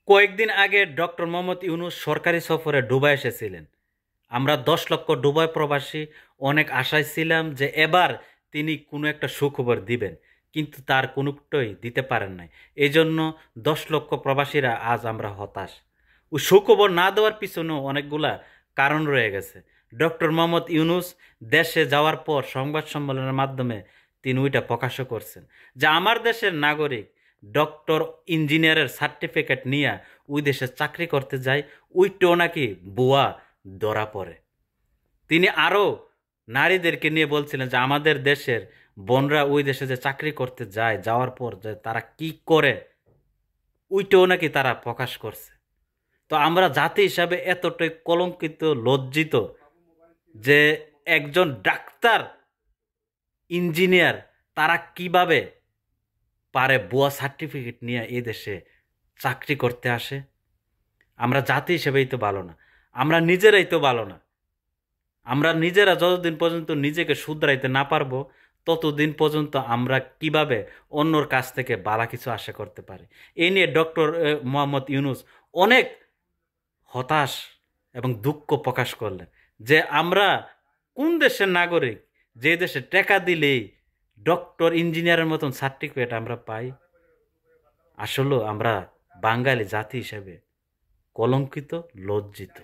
কয়েকদিন আগে ডক্টর মোহাম্মদ ইউনূস সরকারি সফরে দুবাই এসেছিলেন। আমরা ১০ লক্ষ দুবাই প্রবাসী অনেক আশায় ছিলাম যে এবার তিনি কোনো একটা সুখবর দিবেন, কিন্তু তার কোনোটাই দিতে পারেন নাই। এই জন্য ১০ লক্ষ প্রবাসীরা আজ আমরা হতাশ। ওই সুখবর না দেওয়ার পিছনেও অনেকগুলা কারণ রয়ে গেছে। ডক্টর মোহাম্মদ ইউনূস দেশে যাওয়ার পর সংবাদ সম্মেলনের মাধ্যমে তিনি ওইটা প্রকাশও করছেন যে আমার দেশের নাগরিক ডক্টর ইঞ্জিনিয়ারের সার্টিফিকেট নিয়ে ওই দেশে চাকরি করতে যায়, ওইটাও নাকি ভুয়া ধরা পড়ে। তিনি আরও নারীদেরকে নিয়ে বলছিলেন যে আমাদের দেশের বোনরা ওই দেশে যে চাকরি করতে যায়, যাওয়ার পর যে তারা কি করে ওইটাও নাকি তারা প্রকাশ করছে। তো আমরা জাতি হিসাবে এতটাই কলঙ্কিত, লজ্জিত যে একজন ডাক্তার, ইঞ্জিনিয়ার তারা কিভাবে পারে ভুয়া সার্টিফিকেট নিয়ে এই দেশে চাকরি করতে আসে। আমরা জাতি হিসেবেই তো ভালো না, আমরা নিজেরাই তো ভালো না। আমরা নিজেরা যতদিন পর্যন্ত নিজেকে শুধরাইতে না পারবো ততদিন পর্যন্ত আমরা কিভাবে অন্যর কাছ থেকে ভালো কিছু আশা করতে পারি। এই নিয়ে ডক্টর মোহাম্মদ ইউনূস অনেক হতাশ এবং দুঃখ প্রকাশ করলেন যে আমরা কোন দেশের নাগরিক যে দেশে টাকা দিলেই ডক্টর ইঞ্জিনিয়ারের মতন সার্টিফিকেট আমরা পাই। আসলে আমরা বাঙালি জাতি হিসেবে কলঙ্কিত, লজ্জিত।